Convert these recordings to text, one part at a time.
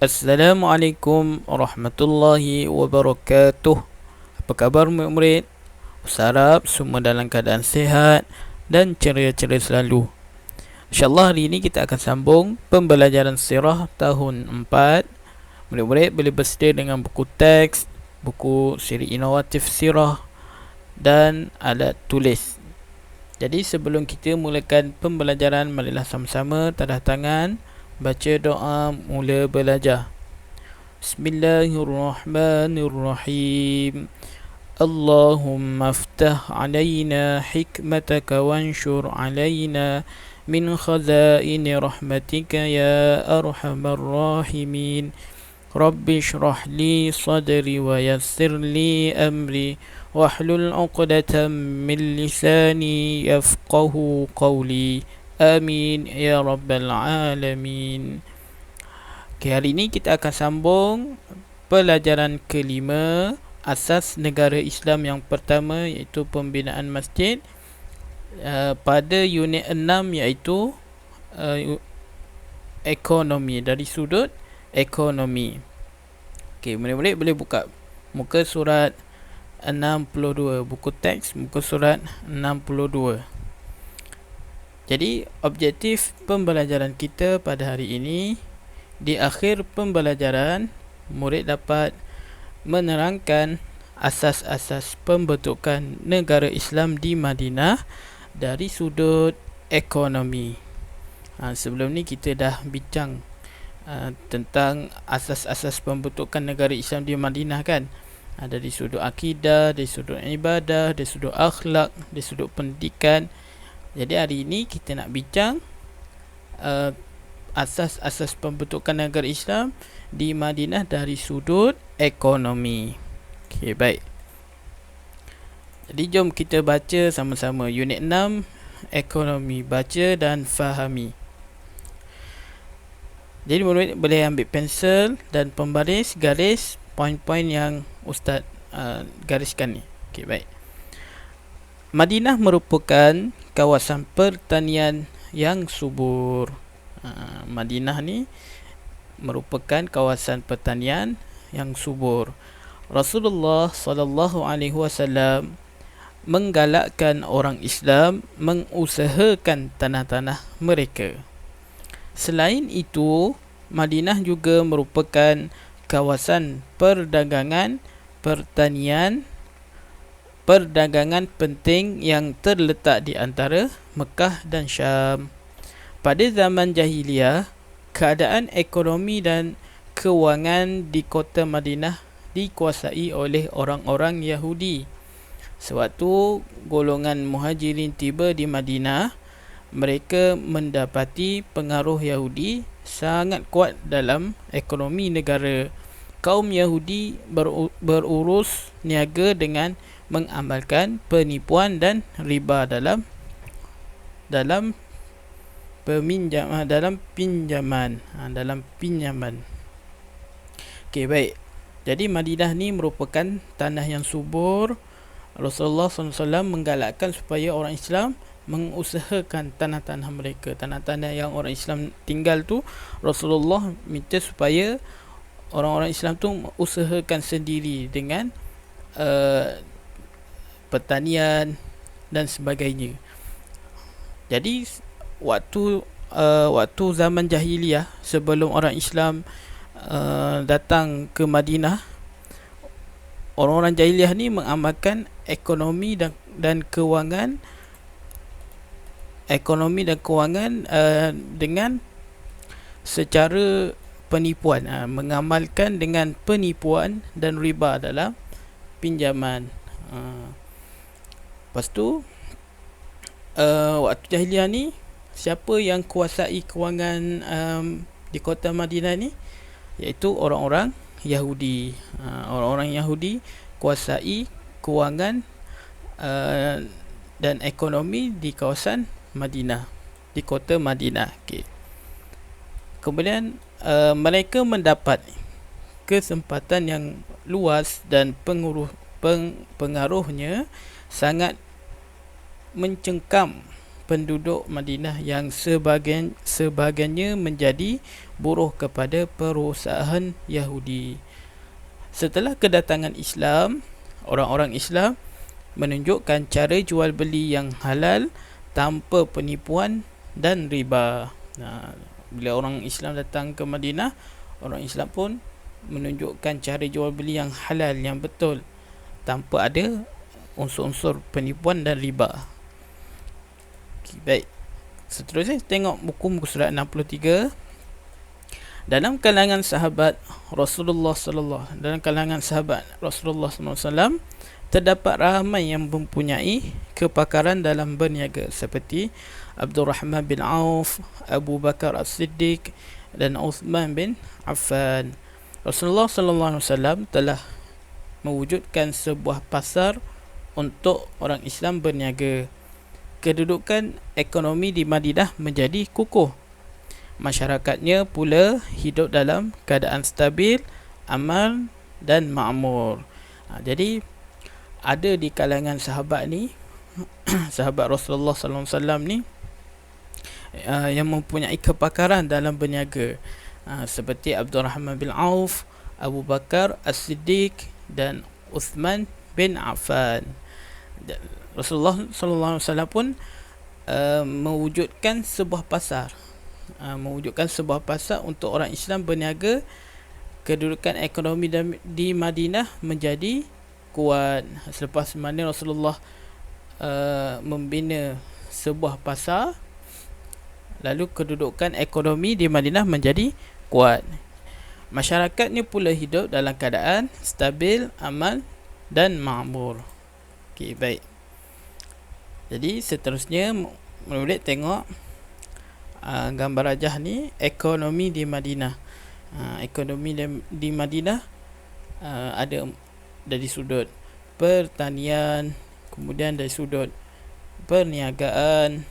Assalamualaikum warahmatullahi wabarakatuh. Apa khabar murid-murid? Harap semua dalam keadaan sihat dan ceria-ceria selalu. InsyaAllah hari ini kita akan sambung pembelajaran sirah tahun 4. Murid-murid boleh bersedia dengan buku teks, buku siri inovatif sirah dan alat tulis. Jadi sebelum kita mulakan pembelajaran, marilah sama-sama tadah tangan baca doa mula belajar. Bismillahirrahmanirrahim. Allahumma aftah alaina hikmataka wanshur alaina min khazaini rahmatika ya arhamar rahimin. Rabbi shrah li sadri wa yassir li amri wahlul 'uqdatam min lisani yafqahu qawli. Amin ya rabbal alamin. Okay, hari ini kita akan sambung pelajaran kelima, asas negara Islam yang pertama, iaitu pembinaan masjid, pada unit 6, iaitu ekonomi, dari sudut ekonomi. Okay, murid-murid boleh buka muka surat 62, buku teks muka surat 62. Jadi objektif pembelajaran kita pada hari ini, di akhir pembelajaran murid dapat menerangkan asas-asas pembentukan negara Islam di Madinah dari sudut ekonomi. Sebelum ni kita dah bincang tentang asas-asas pembentukan negara Islam di Madinah kan. Dari sudut akidah, dari sudut ibadah, dari sudut akhlak, dari sudut pendidikan. Jadi hari ini kita nak bincang asas-asas pembentukan negara Islam di Madinah dari sudut ekonomi. Okey, baik. Jadi jom kita baca sama-sama unit 6 ekonomi, baca dan fahami. Jadi murid boleh ambil pensel dan pembaris, garis poin-poin yang ustaz gariskan ni. Okey, baik. Madinah merupakan kawasan pertanian yang subur. Madinah ni merupakan kawasan pertanian yang subur. Rasulullah sallallahu alaihi wasallam menggalakkan orang Islam mengusahakan tanah-tanah mereka. Selain itu, Madinah juga merupakan kawasan perdagangan penting yang terletak di antara Mekah dan Syam. Pada zaman jahiliyah, keadaan ekonomi dan kewangan di kota Madinah dikuasai oleh orang-orang Yahudi. Sewaktu golongan muhajirin tiba di Madinah, mereka mendapati pengaruh Yahudi sangat kuat dalam ekonomi negara. Kaum Yahudi berurus niaga dengan mengamalkan penipuan dan riba dalam pinjaman. Okey, baik. Jadi Madinah ni merupakan tanah yang subur. Rasulullah SAW menggalakkan supaya orang Islam mengusahakan tanah-tanah mereka. Tanah-tanah yang orang Islam tinggal tu, Rasulullah minta supaya orang-orang Islam tu usahakan sendiri dengan pertanian dan sebagainya. Jadi waktu zaman jahiliyah, sebelum orang Islam datang ke Madinah, orang-orang jahiliyah ni mengamalkan ekonomi dan kewangan dengan secara penipuan, mengamalkan dengan penipuan dan riba dalam pinjaman. Lepas tu waktu jahiliah ni, siapa yang kuasai kewangan di kota Madinah ni? Iaitu orang-orang Yahudi. Orang-orang Yahudi kuasai kewangan dan ekonomi di kawasan Madinah, di kota Madinah. Okay. Kemudian mereka mendapat kesempatan yang luas dan pengaruhnya sangat mencengkam penduduk Madinah yang sebahagiannya menjadi buruh kepada perusahaan Yahudi. Setelah kedatangan Islam, orang-orang Islam menunjukkan cara jual beli yang halal tanpa penipuan dan riba. Bila orang Islam datang ke Madinah, orang Islam pun menunjukkan cara jual beli yang halal, yang betul, tanpa ada unsur-unsur penipuan dan riba. Okay, baik. Seterusnya tengok buku surat 63. Dalam kalangan sahabat Rasulullah sallallahu alaihi wasallam terdapat ramai yang mempunyai kepakaran dalam berniaga seperti Abdurrahman bin Auf, Abu Bakar As-Siddiq dan Uthman bin Affan. Rasulullah sallallahu alaihi wasallam telah mewujudkan sebuah pasar untuk orang Islam berniaga. Kedudukan ekonomi di Madinah menjadi kukuh. Masyarakatnya pula hidup dalam keadaan stabil, aman dan makmur. Jadi ada di kalangan sahabat ni, sahabat Rasulullah sallallahu alaihi wasallam ni, yang mempunyai kepakaran dalam berniaga, seperti Abdurrahman bin Auf, Abu Bakar As-Siddiq dan Uthman bin Affan. Rasulullah sallallahu alaihi wasallam pun mewujudkan sebuah pasar, untuk orang Islam berniaga. Kedudukan ekonomi di Madinah menjadi kuat selepas mana Rasulullah membina sebuah pasar, lalu kedudukan ekonomi di Madinah menjadi kuat. Masyarakatnya pula hidup dalam keadaan stabil, aman dan makmur. Okey, baik. Jadi seterusnya murid tengok gambar rajah ni, ekonomi di Madinah. Ekonomi di Madinah ada dari sudut pertanian, kemudian dari sudut perniagaan,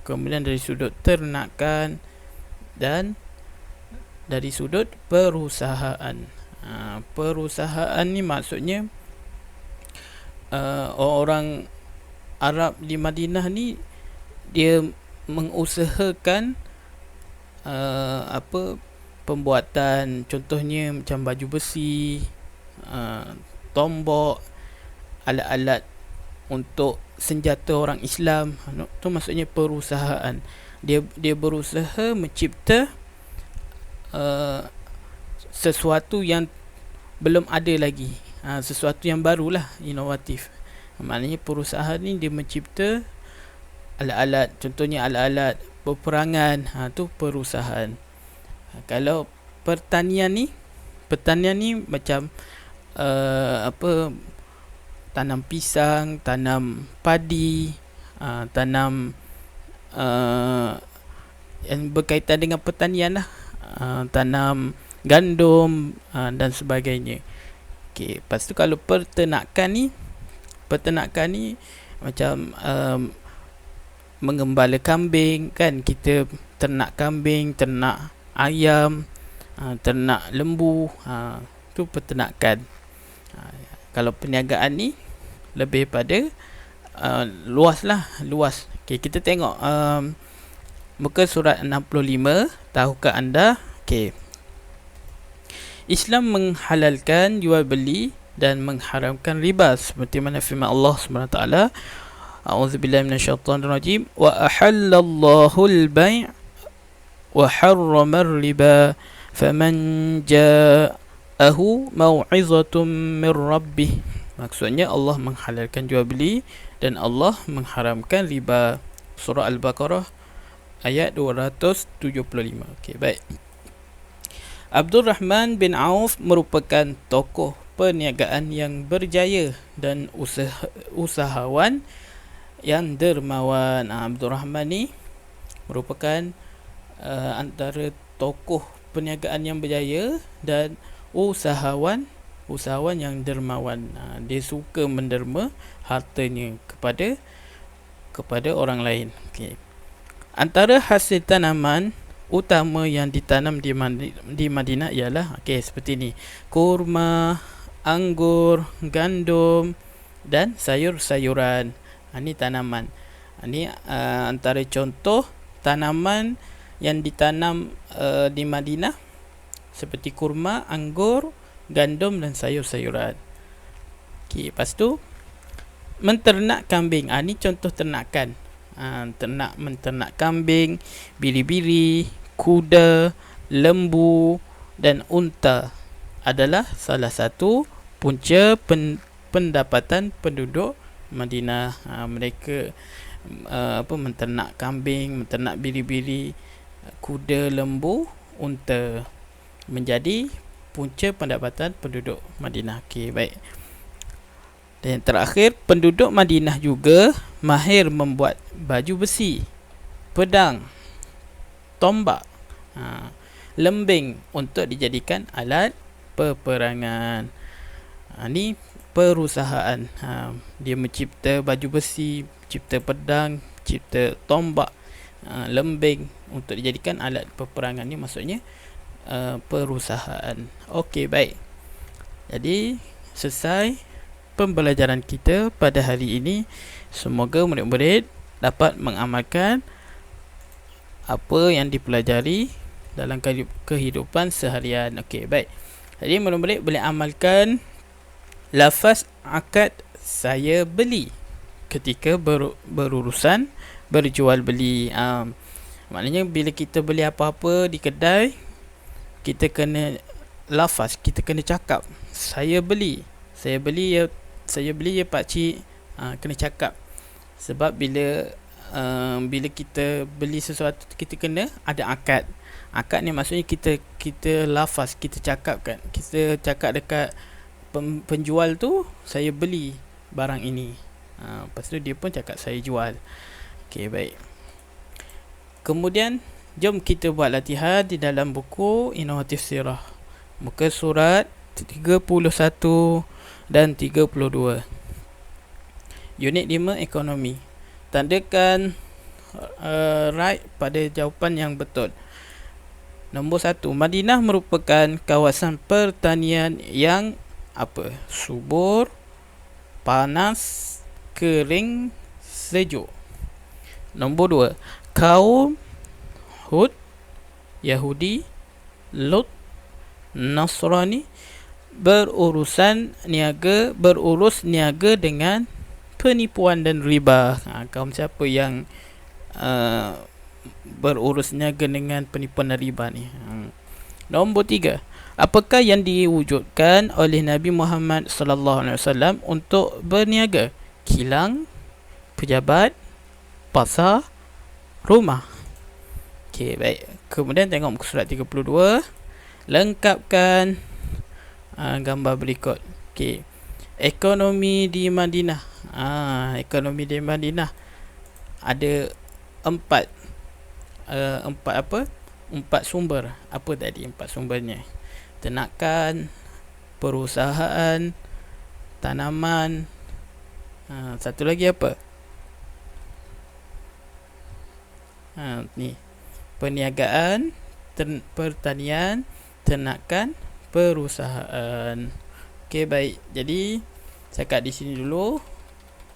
kemudian dari sudut ternakan dan dari sudut perusahaan. Perusahaan ni maksudnya orang Arab di Madinah ni dia mengusahakan pembuatan, contohnya macam baju besi, tombok, alat-alat untuk senjata orang Islam. Itu maksudnya perusahaan. Dia berusaha mencipta sesuatu yang belum ada lagi, sesuatu yang barulah, inovatif. Maknanya perusahaan ni dia mencipta alat-alat, contohnya alat-alat peperangan, tu perusahaan. Kalau pertanian ni macam tanam pisang, tanam padi, tanam yang berkaitan dengan pertanian lah, tanam gandum dan sebagainya. Okey, lepas tu kalau peternakan ni macam mengembala kambing kan, kita ternak kambing, ternak ayam, ternak lembu, tu peternakan. Kalau perniagaan ni lebih pada luas. Okey, kita tengok muka surat 65. Tahukah anda? Okey, Islam menghalalkan jual beli dan mengharamkan riba, seperti mana firman Allah SWT, a'udzubillahi minasyaitonirrajim, wa ahallallahu al-bai' wa harrama ar-riba faman ja'ahu mau'izatun min rabbih. Maksudnya Allah menghalalkan jual beli dan Allah mengharamkan riba. Surah Al-Baqarah ayat 275. Okey, baik. Abdurrahman bin Auf merupakan tokoh perniagaan yang berjaya dan usahawan yang dermawan. Abdurrahman ni merupakan antara tokoh perniagaan yang berjaya dan usahawan yang dermawan. Dia suka menderma hartanya kepada orang lain. Okay. Antara hasil tanaman utama yang ditanam di Madinah ialah seperti ni: kurma, anggur, gandum dan sayur-sayuran. Ini tanaman. Ini antara contoh tanaman yang ditanam di Madinah seperti kurma, anggur, gandum dan sayur-sayuran. Okey, lepas tu menternak kambing. Ini contoh ternakan. Menternak kambing, biri-biri, kuda, lembu dan unta adalah salah satu punca pendapatan penduduk Madinah. Mereka menternak kambing, menternak biri-biri, kuda, lembu, unta menjadi punca pendapatan penduduk Madinah. Okey, baik. Dan yang terakhir, penduduk Madinah juga mahir membuat baju besi, pedang, tombak, lembing untuk dijadikan alat peperangan. Ini perusahaan. Dia mencipta baju besi, cipta pedang, cipta tombak, lembing untuk dijadikan alat peperangan. Ini maksudnya perusahaan. Okey, baik. Jadi selesai pembelajaran kita pada hari ini. Semoga murid-murid dapat mengamalkan apa yang dipelajari dalam kehidupan seharian. Okey, baik. Jadi murid-murid boleh amalkan lafaz akad saya beli ketika berurusan berjual beli. Maknanya bila kita beli apa-apa di kedai, kita kena lafaz, kita kena cakap saya beli. Saya beli ya pakcik. Kena cakap. Sebab bila kita beli sesuatu, kita kena ada akad. Akad ni maksudnya kita lafaz, kita cakap kan. Kita cakap dekat penjual tu, saya beli barang ini. Lepas tu dia pun cakap saya jual. Okey, baik. Kemudian jom kita buat latihan di dalam buku Inovatif Sirah, muka surat 31 dan 32. Unit 5 ekonomi. Tandakan right pada jawapan yang betul. Nombor 1, Madinah merupakan kawasan pertanian yang apa? Subur, panas, kering, sejuk. Nombor 2, kaum Hud, Yahudi, Lut, Nasrani berurus niaga dengan penipuan dan riba. Kaum siapa yang berurus niaga dengan penipuan dan riba ni? Nombor 3, apakah yang diwujudkan oleh Nabi Muhammad SAW untuk berniaga? Kilang, pejabat, pasar, rumah. Okey, baik. Kemudian tengok muka surat 32. Lengkapkan gambar berikut. Okey. Ekonomi di Madinah. Ekonomi di Madinah ada empat sumber. Apa tadi empat sumbernya? Ternakan, perusahaan, tanaman, satu lagi apa? Ni, perniagaan, pertanian, ternakan, perusahaan. Okey, baik. Jadi setakat di sini dulu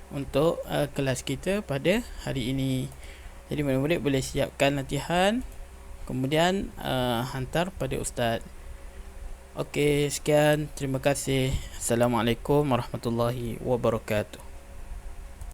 untuk kelas kita pada hari ini. Jadi murid-murid boleh siapkan latihan, kemudian hantar pada ustaz. Okey, sekian. Terima kasih. Assalamualaikum warahmatullahi wabarakatuh.